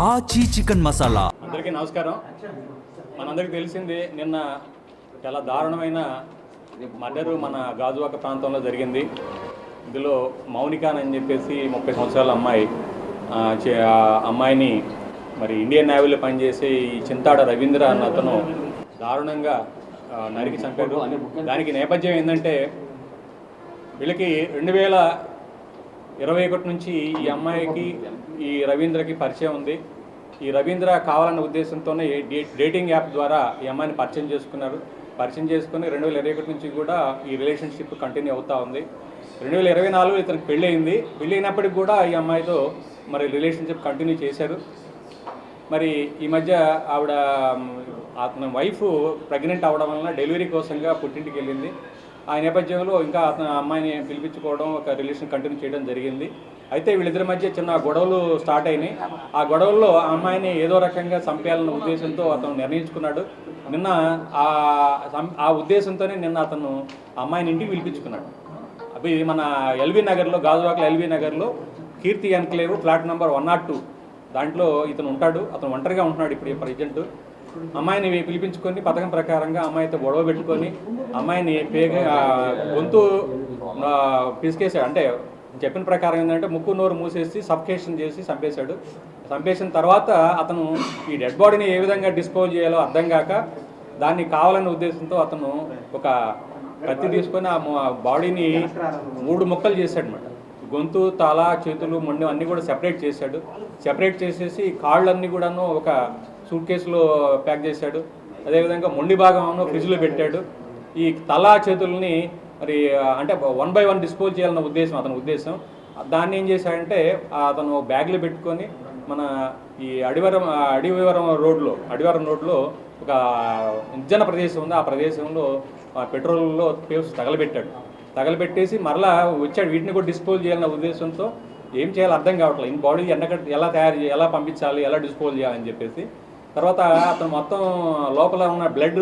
ఆచి చికెన్ మసాలా. అందరికీ నమస్కారం. మనందరికీ తెలిసింది, నిన్న చాలా దారుణమైన మర్డరు మన గాజువాక ప్రాంతంలో జరిగింది. ఇందులో మౌనిక అని చెప్పేసి 30 సంవత్సరాల అమ్మాయి, అమ్మాయిని మరి ఇండియన్ నేవీలో పనిచేసే ఈ చింతాడ రవీంద్ర అన్న అతను దారుణంగా నరికి చంపాడు. దానికి నేపథ్యం ఏంటంటే, వీళ్ళకి 2021 నుంచి ఈ అమ్మాయికి ఈ రవీంద్రకి పరిచయం ఉంది. ఈ రవీంద్ర కావాలన్న ఉద్దేశంతోనే డేటింగ్ యాప్ ద్వారా ఈ అమ్మాయిని పరిచయం చేసుకున్నారు. పరిచయం చేసుకుని 2021 నుంచి కూడా ఈ రిలేషన్షిప్ కంటిన్యూ అవుతూ ఉంది. 2024 ఇతనికి పెళ్ళి అయింది. పెళ్ళి అయినప్పటికి కూడా ఈ అమ్మాయితో మరి రిలేషన్షిప్ కంటిన్యూ చేశారు. మరి ఈ మధ్య ఆవిడ అతని వైఫ్ ప్రెగ్నెంట్ అవ్వడం వలన డెలివరీ కోసంగా పుట్టింటికి వెళ్ళింది. ఆ నేపథ్యంలో ఇంకా అతను అమ్మాయిని పిలిపించుకోవడం, ఒక రిలేషన్ కంటిన్యూ చేయడం జరిగింది. అయితే వీళ్ళిద్దరి మధ్య చిన్న గొడవలు స్టార్ట్ అయినాయి. ఆ గొడవల్లో ఆ అమ్మాయిని ఏదో రకంగా చంపేయాలన్న ఉద్దేశంతో అతను నిర్ణయించుకున్నాడు. నిన్న ఆ ఉద్దేశంతోనే నిన్న అతను అమ్మాయిని ఇంటికి పిలిపించుకున్నాడు. అవి మన ఎల్బీ నగర్లో, గాజువాకలో ఎల్బీ నగర్లో కీర్తి ఎన్క్లేవ్ ఫ్లాట్ నెంబర్ 102 దాంట్లో ఇతను ఉంటాడు. అతను ఒంటరిగా ఉంటున్నాడు ఇప్పుడు ప్రజెంట్. అమ్మాయిని పిలిపించుకొని పథకం ప్రకారంగా అమ్మాయితో గొడవ పెట్టుకొని అమ్మాయిని గొంతు పిసికేసాడు. అంటే చెప్పిన ప్రకారం ఏంటంటే ముక్కు నోరు మూసేసి సఫికేషన్ చేసి చంపేశాడు. చంపేసిన తర్వాత అతను ఈ డెడ్ బాడీని ఏ విధంగా డిస్పోజ్ చేయాలో అర్థం కాక దాన్ని కావాలనే ఉద్దేశంతో అతను ఒక కత్తి తీసుకొని ఆ బాడీని 3 ముక్కలు చేశాడు అన్నమాట. గొంతు, తల, చేతులు, మొండెం అన్నీ కూడా సెపరేట్ చేశాడు. సెపరేట్ చేసేసి కాళ్ళన్నీ కూడాను ఒక సూట్ కేసులో ప్యాక్ చేశాడు. అదేవిధంగా మొండి భాగం ఫ్రిడ్జ్లో పెట్టాడు. ఈ తల, చేతుల్ని మరి అంటే 1 by 1 డిస్పోజ్ చేయాలన్న ఉద్దేశం అతని ఉద్దేశం. దాన్ని ఏం చేశాడంటే అతను బ్యాగ్లో పెట్టుకొని మన ఈ అడివరం రోడ్లో ఒక నిర్జన ప్రదేశం ఉంది. ఆ ప్రదేశంలో పెట్రోల్లో పేవ్స్ తగలబెట్టేసి మరలా వచ్చాడు. వీటిని కూడా డిస్పోజ్ చేయాలన్న ఉద్దేశంతో ఏం చేయాలో అర్థం కావట్లేదు. ఈ బాడీ ఎలా తయారు చేయాలి, ఎలా పంపించాలి, ఎలా డిస్పోజ్ చేయాలని చెప్పేసి తర్వాత అతను మొత్తం లోపల ఉన్న బ్లడ్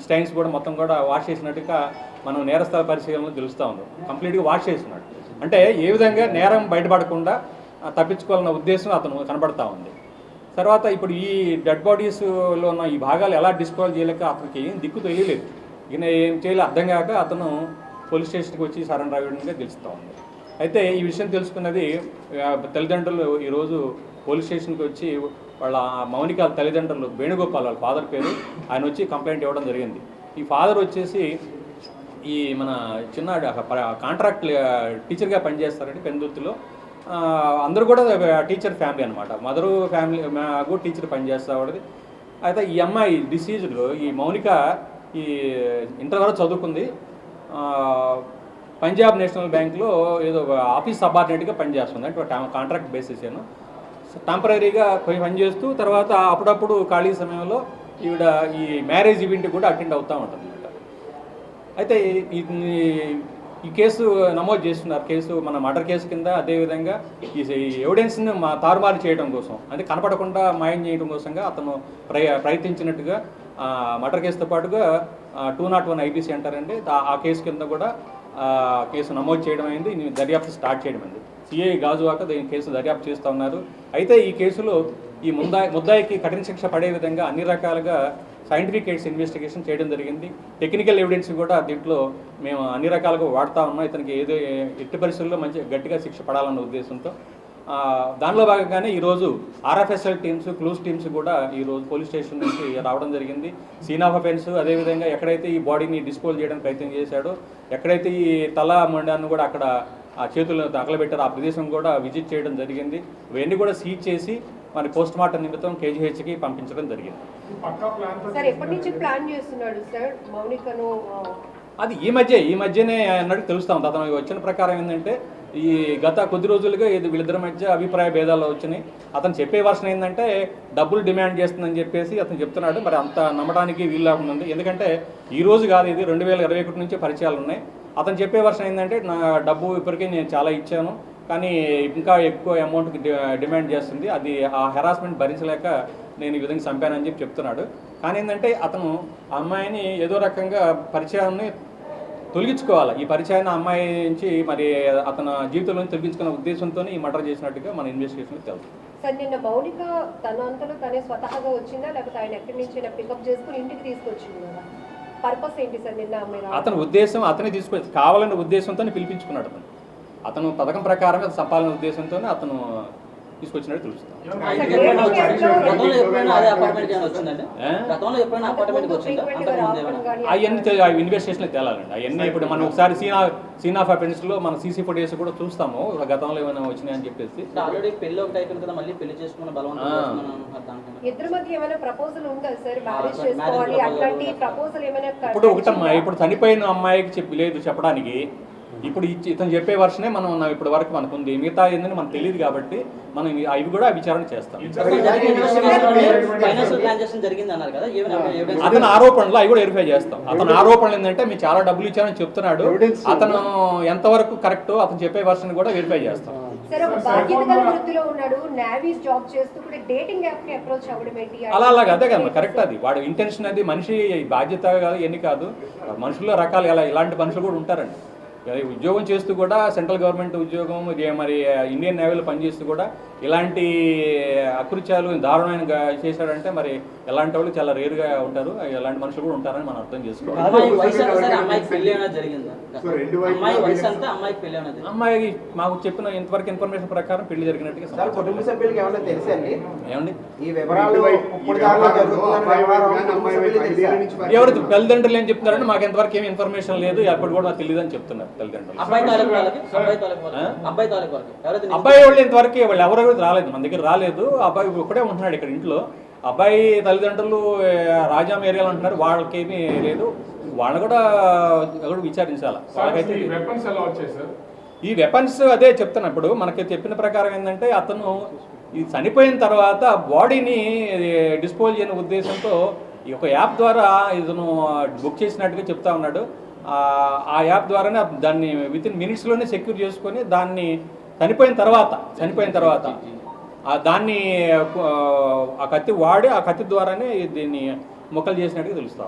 స్టైన్స్ కూడా మొత్తం కూడా వాష్ చేసినట్టుగా మనం నేరస్థల పరిశీలనలో తెలుస్తూ ఉంది. కంప్లీట్గా వాష్ చేస్తున్నాడు. అంటే ఏ విధంగా నేరం బయటపడకుండా తప్పించుకోవాలన్న ఉద్దేశం అతను కనబడతా ఉంది. తర్వాత ఇప్పుడు ఈ డెడ్ బాడీస్లో ఉన్న ఈ భాగాలు ఎలా డిస్పోజ్ చేయలేక అతనికి ఏం దిక్కు తెలియలేదు. ఈయన ఏం చేయాలో అర్థం కాక అతను పోలీస్ స్టేషన్కి వచ్చి సరెండర్ అవ్వడంగా తెలుస్తూ ఉంది. అయితే ఈ విషయం తెలుసుకున్నది తల్లిదండ్రులు ఈరోజు పోలీస్ స్టేషన్కి వచ్చి వాళ్ళ మౌనిక తల్లిదండ్రులు వేణుగోపాల్, వాళ్ళ ఫాదర్ పేరు, ఆయన వచ్చి కంప్లైంట్ ఇవ్వడం జరిగింది. ఈ ఫాదర్ వచ్చేసి ఈ మన చిన్న కాంట్రాక్ట్ టీచర్గా పనిచేస్తారండి పెందుర్తిలో. అందరూ కూడా టీచర్ ఫ్యామిలీ అనమాట. మదరు ఫ్యామిలీ కూడా టీచర్ పనిచేస్తాడు. అయితే ఈ అమ్మాయి డిసీజ్డ్ ఈ మౌనిక ఈ ఇంటర్ వరకు చదువుకుంది. పంజాబ్ నేషనల్ బ్యాంక్లో ఏదో ఆఫీస్ సబార్డినేట్గా పనిచేస్తుంది. అంటే కాంట్రాక్ట్ బేసిస్ టెంపరీగా పనిచేస్తూ తర్వాత అప్పుడప్పుడు ఖాళీ సమయంలో ఈవిడ ఈ మ్యారేజ్ ఈవెంట్ కూడా అటెండ్ అవుతూ ఉంటుంది అనమాట. అయితే ఈ కేసు నమోదు చేస్తున్నారు. కేసు మన మర్డర్ కేసు కింద. అదేవిధంగా ఈ ఎవిడెన్స్ని తారుమారు చేయడం కోసం, అంటే కనపడకుండా మాయం చేయడం కోసంగా అతను ప్రయత్నించినట్టుగా మర్డర్ కేసుతో పాటుగా 201 IPC అంటారండి. ఆ కేసు కింద కూడా కేసు నమోదు చేయడం అయింది. దర్యాప్తు స్టార్ట్ చేయడం అయింది. సిఐ గాజువాక దీని కేసు దర్యాప్తు చేస్తూ ఉన్నారు. అయితే ఈ కేసులో ఈ ముద్దాయికి కఠిన శిక్ష పడే విధంగా అన్ని రకాలుగా సైంటిఫిక్ ఇన్వెస్టిగేషన్ చేయడం జరిగింది. టెక్నికల్ ఎవిడెన్స్ కూడా దీంట్లో మేము అన్ని రకాలుగా వాడుతూ ఉన్నాం. ఇతనికి ఎట్టి పరిస్థితుల్లో మంచి గట్టిగా శిక్ష పడాలన్న ఉద్దేశంతో దానిలో భాగంగానే ఈరోజు RFSL టీమ్స్, క్లూస్ టీమ్స్ కూడా ఈరోజు పోలీస్ స్టేషన్ నుంచి రావడం జరిగింది. సీన్ ఆఫ్ అఫెన్స్, అదేవిధంగా ఎక్కడైతే ఈ బాడీని డిస్పోజ్ చేయడానికి ప్రయత్నం చేశాడో, ఎక్కడైతే ఈ తల మొండాన్ని కూడా అక్కడ ఆ చేతులను తగలబెట్టారు ఆ ప్రదేశం కూడా విజిట్ చేయడం జరిగింది. ఇవన్నీ కూడా సీజ్ చేసి మరి పోస్ట్ మార్టం నిమిత్తం KGHకి పంపించడం జరిగింది. అది ఈ మధ్యనే అన్నట్టు తెలుస్తూ ఉంది. అతను వచ్చిన ప్రకారం ఏంటంటే ఈ గత కొద్ది రోజులుగా వీళ్ళిద్దరి మధ్య అభిప్రాయ భేదాలు వచ్చినాయి. అతను చెప్పే వర్షన్ ఏంటంటే డబ్బులు డిమాండ్ చేస్తుందని చెప్పేసి అతను చెప్తున్నాడు. మరి అంత నమ్మడానికి వీలు లేకుండా ఉంది. ఎందుకంటే ఈ రోజు కాదు, ఇది 2021 నుంచి పరిచయాలు ఉన్నాయి. అతను చెప్పే వర్షన్ ఏంటంటే నా డబ్బు ఇప్పటికే నేను చాలా ఇచ్చాను, కానీ ఇంకా ఎక్కువ అమౌంట్కి డిమాండ్ చేస్తుంది. అది ఆ హెరాస్మెంట్ భరించలేక నేను ఈ విధంగా చంపానని చెప్తున్నాడు. కానీ ఏంటంటే అతను అమ్మాయిని ఏదో రకంగా పరిచయాన్ని తొలగించుకోవాలి, ఈ పరిచయాన్ని అమ్మాయి నుంచి మరి అతని జీవితంలో తొలగించుకున్న ఉద్దేశంతో ఈ మర్డర్ చేసినట్టుగా మన ఇన్వెస్టిగేషన్ తెలుసు. సార్ నిన్న మౌనిక తన అంతలో తనే స్వతహాగా వచ్చిందా లేకపోతే ఆయన ఎక్కడి నుంచి పికప్ చేసుకుని ఇంటికి తీసుకొచ్చింది కదా? పర్పస్ ఏంటి సార్ నిన్న అమ్మాయి? అతని ఉద్దేశం అతనే తీసుకొచ్చి కావాలనే ఉద్దేశంతో పిలిపించుకున్నాడు. అతను పథకం ప్రకారం సంపాదన ఉద్దేశంతో అతను తీసుకొచ్చినట్టు తెలుస్తుంది. అవన్నీ ఇన్వెస్టిగేషన్ తేలాలండి. అవన్నీ ఇప్పుడు మనం ఒకసారి సీన్ ఆఫ్ అఫెన్స్ లో మన సీసీ ఫుటేజ్ కూడా చూస్తాము గతంలో ఏమైనా వచ్చినాయని చెప్పేసి. ఇద్దరి మధ్య ఏమైనా ప్రపోజల్ ఉందా సార్? మ్యారేజ్ చేసుకోవాలి అట్లాంటి ప్రపోజల్ ఏమైనా? ఇప్పుడు ఒకటమ్మా, ఇప్పుడు చనిపోయిన అమ్మాయికి లేదు చెప్పడానికి. ఇప్పుడు ఇతను చెప్పే వర్షనే మనం ఇప్పటి వరకు మనకు ఉంది, మిగతా ఏందని మనకు తెలియదు కాబట్టి మనం అవి కూడా విచారణ చేస్తాం. అతని ఆరోపణలు అవి కూడా వెరిఫై చేస్తాం. అతని ఆరోపణలు ఏంటంటే మీరు చాలా డబ్బులు ఇచ్చారని చెప్తున్నాడు, అతను ఎంతవరకు కరెక్ట్ అతను చెప్పే వర్షన్ కూడా వెరిఫై చేస్తాం. అలాగే అదే కదా కరెక్ట్. అది వాడు ఇంటెన్షన్, అది మనిషి బాధ్యత కాదు, ఎన్ని కాదు, మనుషుల్లో రకాలు ఎలా ఇలాంటి మనుషులు కూడా ఉంటారండి. ఉద్యోగం చేస్తూ కూడా సెంట్రల్ గవర్నమెంట్ ఉద్యోగం మరి ఇండియన్ నేవీలో పనిచేస్తూ కూడా ఇలాంటి అకృత్యాలు దారుణమైన చేశాడంటే మరి ఎలాంటి వాళ్ళు చాలా రేరుగా ఉంటారు, ఎలాంటి మనుషులు కూడా ఉంటారని మనం అర్థం చేసుకోవాలి. అమ్మాయి మాకు చెప్పిన ఇంతవరకు ఇన్ఫర్మేషన్ ప్రకారం పెళ్లి జరిగినట్టుగా. ఏమండి ఎవరు తల్లిదండ్రులు ఏం చెప్తున్నారంటే మాకు ఎంతవరకు ఏమి ఇన్ఫర్మేషన్ లేదు, అప్పుడు కూడా నాకు తెలియదు అని చెప్తున్నారు తల్లిదండ్రులు. అబ్బాయి వాళ్ళు ఇంతవరకు వాళ్ళు ఎవరు రాలేదు, మన దగ్గర రాలేదు. అబ్బాయి ఒకటే ఉంటున్నాడు ఇక్కడ ఇంట్లో. అబ్బాయి తల్లిదండ్రులు రాజాం ఏరియాలో ఉంటున్నారు, వాళ్ళకేమీ లేదు. వాళ్ళని కూడా విచారించాలి. వాళ్ళకైతే ఈ వెపన్స్ అదే చెప్తాను. ఇప్పుడు మనకి చెప్పిన ప్రకారం ఏంటంటే అతను ఈ చనిపోయిన తర్వాత బాడీని డిస్పోజ్ చేయని ఉద్దేశంతో ఈ ఒక యాప్ ద్వారా ఇతను బుక్ చేసినట్టుగా చెప్తా ఉన్నాడు. ఆ యాప్ ద్వారానే దాన్ని వితిన్ మినిట్స్లోనే సెక్యూర్ చేసుకొని దాన్ని చనిపోయిన తర్వాత దాన్ని ఆ కత్తి వాడి ఆ కత్తి ద్వారానే దీన్ని మొక్కలు చేసినట్టుగా తెలుస్తాం.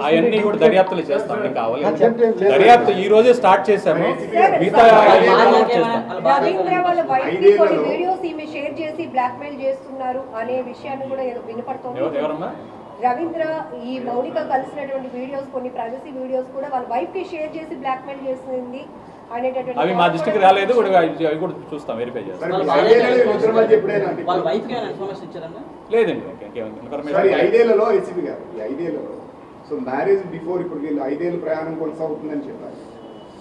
అవన్నీ కూడా దర్యాప్తులు చేస్తాం. కావాలి దర్యాప్తు ఈ రోజే స్టార్ట్ చేశాము. మిగతా ఎవరమ్మా రవీంద్ర ఈ మౌనిక కలిసినటువంటి వీడియోస్, కొన్ని ప్రైవసీ వీడియోస్ కూడా వాళ్ళ వైఫ్ కి షేర్ చేసి బ్లాక్మెయిల్ చేసింది అనేటటువంటి అవి మా దృష్టికి రాలేదు, అవి కూడా చూస్తాం, వెరిఫై చేస్తాం. లేదండి సో మ్యారేజ్ బిఫోర్ ఇప్పుడు వీళ్ళు 5 ఏళ్ళు ప్రయాణం కొనసాగుతుందని చెప్పారు.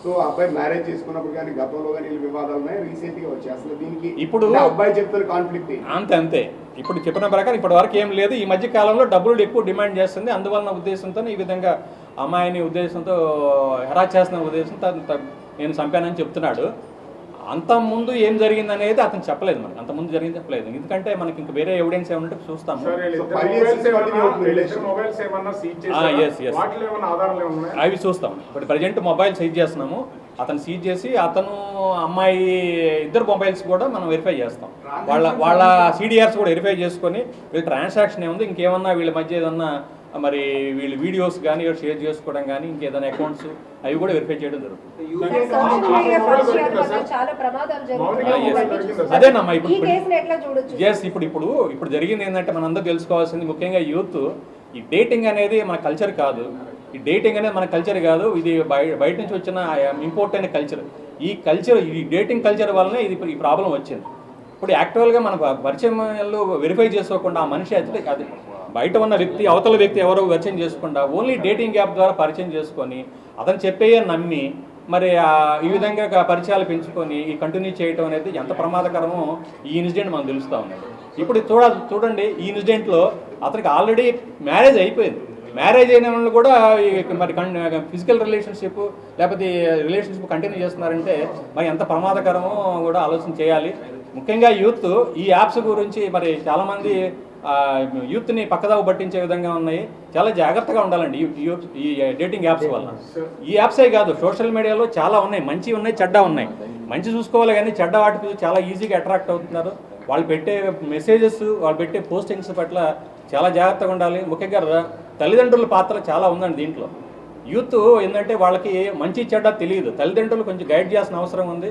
సో అబ్బాయి మ్యారేజ్ చేసుకున్నప్పుడు కానీ గతంలో కానీ వివాదాలు ఉన్నాయి, రీసెంట్ గా వచ్చాయి. అసలు దీనికి ఇప్పుడు అబ్బాయి చెప్తున్న కాన్ఫ్లిక్ట్ అంతే. ఇప్పుడు చెప్పిన ప్రకారం ఇప్పటి వరకు ఏం లేదు. ఈ మధ్య కాలంలో డబ్బులు ఎక్కువ డిమాండ్ చేస్తుంది, అందువలన ఉద్దేశంతో ఈ విధంగా అమ్మాయిని ఉద్దేశంతో హెరాస్ చేస్తున్న ఉద్దేశంతో నేను చంపానని చెప్తున్నాడు. అంతకుముందు ఏం జరిగింది అనేది అతను చెప్పలేదు, మనకి అంతకుముందు జరిగింది చెప్పలేదు. ఎందుకంటే మనకి ఇంక వేరే ఎవిడెన్స్ ఏమంటే చూస్తాము. అవి చూస్తాం. ఇప్పుడు ప్రజెంట్ మొబైల్ సీజ్ చేస్తున్నాము. అతను సీజ్ చేసి అతను అమ్మాయి ఇద్దరు మొబైల్స్ కూడా మనం వెరిఫై చేస్తాం. వాళ్ళ CDRs కూడా వెరిఫై చేసుకొని వీళ్ళ ట్రాన్సాక్షన్ ఏముంది, ఇంకేమన్నా వీళ్ళ మధ్య ఏదన్నా మరి వీళ్ళు వీడియోస్ కానీ షేర్ చేసుకోవడం కానీ ఇంకేదైనా అకౌంట్స్ అవి కూడా వెరిఫై చేయడం జరుగుతుంది. అదేనమ్మా ఇప్పుడు జరిగింది ఏంటంటే మనందరూ తెలుసుకోవాల్సింది, ముఖ్యంగా యూత్, ఈ డేటింగ్ అనేది మన కల్చర్ కాదు. ఇది బయట నుంచి వచ్చిన ఇంపోర్ట్ అయిన కల్చర్. ఈ డేటింగ్ కల్చర్ వల్లనే ఈ ప్రాబ్లం వచ్చింది. ఇప్పుడు యాక్చువల్గా మన పరిచయంలో వెరిఫై చేసుకోకుండా ఆ మనిషి అది బయట ఉన్న వ్యక్తి, అవతల వ్యక్తి ఎవరో పరిచయం చేసుకుండా ఓన్లీ డేటింగ్ యాప్ ద్వారా పరిచయం చేసుకొని అతను చెప్పేయే నమ్మి మరి ఈ విధంగా పరిచయాలు పెంచుకొని ఈ కంటిన్యూ చేయడం అనేది ఎంత ప్రమాదకరమో ఈ ఇన్సిడెంట్ మనకు తెలుస్తూ ఉన్నది. ఇప్పుడు చూడండి, ఈ ఇన్సిడెంట్లో అతనికి ఆల్రెడీ మ్యారేజ్ అయిపోయింది. మ్యారేజ్ అయిన వాళ్ళు కూడా మరి ఫిజికల్ రిలేషన్షిప్ లేకపోతే రిలేషన్షిప్ కంటిన్యూ చేస్తున్నారంటే మరి ఎంత ప్రమాదకరమో కూడా ఆలోచన చేయాలి. ముఖ్యంగా యూత్ ఈ యాప్స్ గురించి మరి చాలామంది యూత్ని పక్కదావ పట్టించే విధంగా ఉన్నాయి. చాలా జాగ్రత్తగా ఉండాలండి ఈ డేటింగ్ యాప్స్ వల్ల. ఈ యాప్సే కాదు, సోషల్ మీడియాలో చాలా ఉన్నాయి, మంచి ఉన్నాయి, చెడ్డ ఉన్నాయి. మంచి చూసుకోవాలి కానీ చెడ్డ వాటికి చాలా ఈజీగా అట్రాక్ట్ అవుతున్నారు. వాళ్ళు పెట్టే మెసేజెస్, వాళ్ళు పెట్టే పోస్టింగ్స్ పట్ల చాలా జాగ్రత్తగా ఉండాలి. ముఖ్యంగా తల్లిదండ్రుల పాత్ర చాలా ఉందండి దీంట్లో. యూత్ ఏంటంటే వాళ్ళకి మంచి చెడ్డ తెలియదు, తల్లిదండ్రులు కొంచెం గైడ్ చేయాల్సిన అవసరం ఉంది.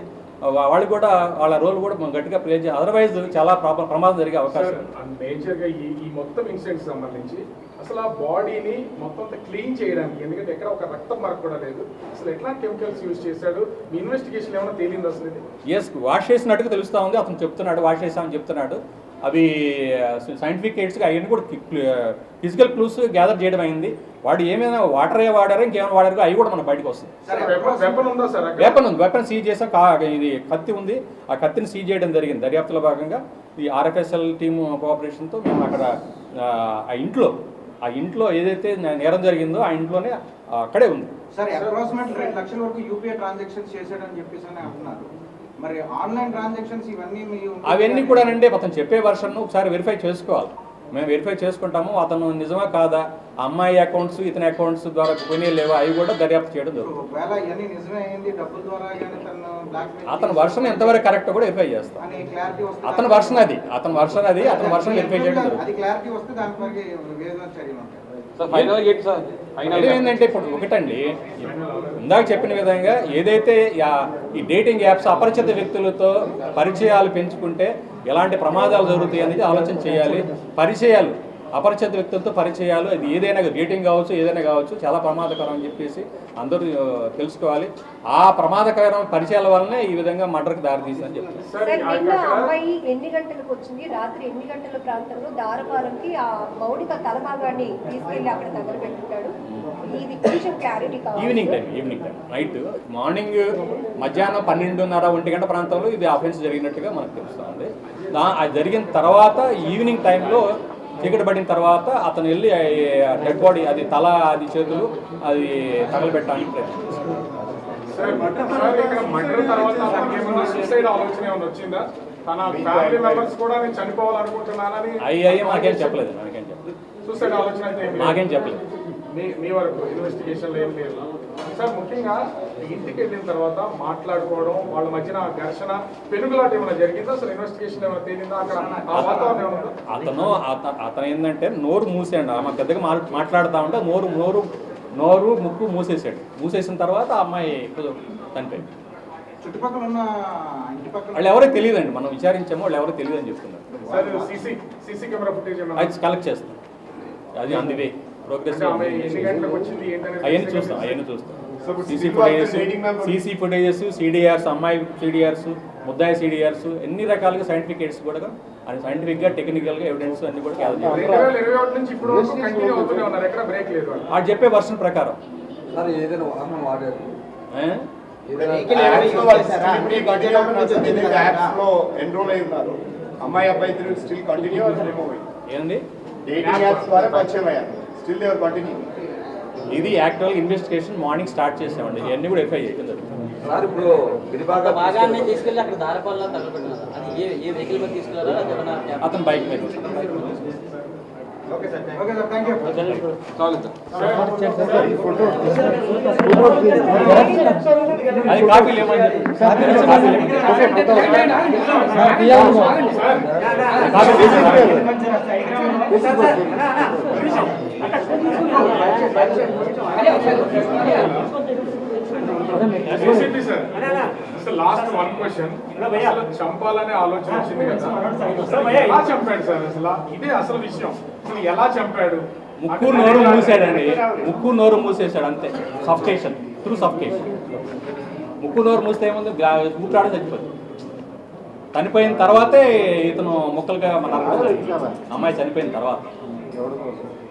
వాళ్ళు కూడా వాళ్ళ రోల్ కూడా గట్టిగా ప్లే చేయాలి, అదర్వైజ్ చాలా ప్రమాదం జరిగే అవకాశం ఉంది. మేజర్గా ఈ మొత్తం ఇన్సిడెంట్స్ సంబంధించి అసలు ఆ బాడీని మొత్తం క్లీన్ చేయడానికి, ఎందుకంటే ఎక్కడ ఒక రక్తం మరక కూడా లేదు, అసలు ఎట్లా కెమికల్స్ యూజ్ చేశాడు, మీ ఇన్వెస్టిగేషన్ ఏమైనా తేలింది అసలు ఇది? ఎస్, వాష్ చేసినట్టుగా తెలుస్తూ ఉంది. అతను చెప్తున్నాడు వాష్ చేసామని చెప్తున్నాడు. అవి సైంటిఫిక్ ఎయిడ్స్గా అవన్నీ కూడా ఫిజికల్ క్లూస్ గ్యాదర్ చేయడం అయింది. వాడు ఏమైనా వాటరే వాడారో ఇంకేమైనా వాడారో అవి కూడా మన బయటకు వస్తుంది. వెపన్ ఉందా సార్? వెపన్ ఉంది, వెపన్ సీజ్ చేసాం. ఇది కత్తి ఉంది, ఆ కత్తిని సీజ్ చేయడం జరిగింది. దర్యాప్తులో భాగంగా ఈ ఆర్ఎఫ్ఎస్ఎల్ టీము కోఆపరేషన్తో మేము అక్కడ ఆ ఇంట్లో ఏదైతే నేరం జరిగిందో ఆ ఇంట్లోనే అక్కడే ఉంది. సార్ అప్రాక్సిమేట్ 2 లక్షల వరకు యూపీఐ ట్రాన్సాక్షన్స్ చేశాడని చెప్పేసి అని అంటున్నారు. మరి ఆన్లైన్ ట్రాన్సాక్షన్స్ ఇవన్నీ అవన్నీ కూడా అండి అతను చెప్పే వర్షన్ను ఒకసారి వెరిఫై చేసుకోవాలి. మేము వెరిఫై చేసుకుంటాము అతను నిజమా కాదా, ఆ అమ్మాయి అకౌంట్స్ ఇతని అకౌంట్స్ ద్వారా పోయినా లేవా అవి కూడా దర్యాప్తు చేయడం జరుగుతుంది. అతని వర్షన్ ఎంతవరకు కరెక్ట్ కూడా వెరిఫై చేస్తాం. అతని వర్షన్ అది అతని వర్షన్ వెరిఫై చేయడం ఏంటంటే ఇప్పుడు ఒకటండి, ఇందాక చెప్పిన విధంగా ఏదైతే ఈ డేటింగ్ యాప్స్ అపరిచిత వ్యక్తులతో పరిచయాలు పెంచుకుంటే ఎలాంటి ప్రమాదాలు జరుగుతాయి అనేది ఆలోచన చేయాలి. పరిచయాలు అపరిచిత వ్యక్తులతో పరిచయాలు అది ఏదైనా డేటింగ్ కావచ్చు ఏదైనా కావచ్చు చాలా ప్రమాదకరం అని చెప్పేసి అందరూ తెలుసుకోవాలి. ఆ ప్రమాదకరమైన పరిచయాల వల్లనే ఈ విధంగా మర్డర్కి దారితీస్తుందని చెప్తారు. సార్ నిన్న అమ్మాయి ఎన్ని గంటలకు వచ్చింది, రాత్రి ఎన్ని గంటల ప్రాంతంలో దారపాలంకి ఆ మౌనిక తల భాగాన్ని తీసుకెళ్లి అక్కడ తగలబెట్టాడు? ఇది కొంచెం క్లారిటీ కావాలి. ఈవినింగ్ టైం నైట్, మార్నింగ్ మధ్యాహ్నం 12:30 1 గంట ప్రాంతంలో ఇది ఆఫెన్స్ జరిగినట్టుగా మనకు తెలుస్తుంది. అది జరిగిన తర్వాత ఈవినింగ్ టైంలో చీకటి పడిన తర్వాత అతను వెళ్ళి డెడ్ బాడీ అది తల అది చేతులు అది తగలబెట్టడానికి ప్రయత్నించారు. అయ్యి మాకేం చెప్పలేదు. మీ వరకు ఇన్వెస్టిగేషన్లో ఏం లేదు సార్? ముఖ్యంగా ఇంటికి వెళ్ళిన తర్వాత మాట్లాడుకోవడం, వాళ్ళ మధ్యన ఘర్షణ పెనుగులాట ఏమైనా జరిగిందా? అసలు ఇన్వెస్టిగేషన్ ఏమైనా తేలిందా? అక్కడ ఆ వాతావరణం ఏమన్నా? అతను ఏంటంటే నోరు మూసాడు, ఆమె పెద్దగా మాట్లాడుతూ ఉంటే నోరు ముక్కు మూసేసిన తర్వాత ఆ అమ్మాయి చనిపోయింది. చుట్టుపక్కల ఉన్న వాళ్ళు ఎవరో తెలియదండి, మనం విచారించామో వాళ్ళు ఎవరో తెలియదు అని చెప్తున్నారు. సీసీ కెమెరా ఫుటేజ్ అది కలెక్ట్ చేస్తాం, అది అందువే ప్రోగ్రెస్ అవన్నీ చూస్తాం. సీసీ ఫుటేజెస్, సిడిఆర్స్, అమ్మాయి సిడిఆర్స్, ముద్దాయి సిడిఆర్స్, ఎన్ని రకాలుగా సైంటిఫిక్ ఎయిడ్స్ కూడా అది సైంటిఫిక్గా టెక్నికల్గా ఎవిడెన్స్ అన్ని కూడా అది చెప్పే వర్షన్ ప్రకారం. అమ్మాయి అబ్బాయి స్టిల్ కంటిన్యూ ఏంది డేటింగ్ యాప్స్ ద్వారా పరిచయం అయ్యారు, స్టిల్ దే ఆర్ కంటిన్యూ. ఇది యాక్చువల్ ఇన్వెస్టిగేషన్ మార్నింగ్ స్టార్ట్ చేసామండి, ఇవన్నీ కూడా ఎఫ్ఐ చేయడం జరుగుతుంది. సార్ ఇప్పుడు భాగాన్ని తీసుకెళ్ళి అక్కడ దారపాల్లో తగలబెట్టినారు, అది ఏ వెహికల్ మీద తీసుకెళ్ళారా? అతను బైక్ మీద. Okay sir, thank you. అది కాపీలు ఏమని లాస్ట్ వన్ క్వశ్చన్, చంపాలనే ఆలోచన వచ్చింది కదా, ఎలా చంపాడు సార్? అసలు ఇదే అసలు విషయం, అసలు ఎలా చంపాడు? ముక్కు నోరు మూసాడండి, ముక్కు నోరు మూసేసాడు అంతే. Suffocation through suffocation. ముక్కు నోరు మూస్తే ఏముంది, ఊపిరాడ చచ్చిపోతుంది. చనిపోయిన తర్వాతే ఇతను ముక్కలుగా మన అమ్మాయి చనిపోయిన తర్వాత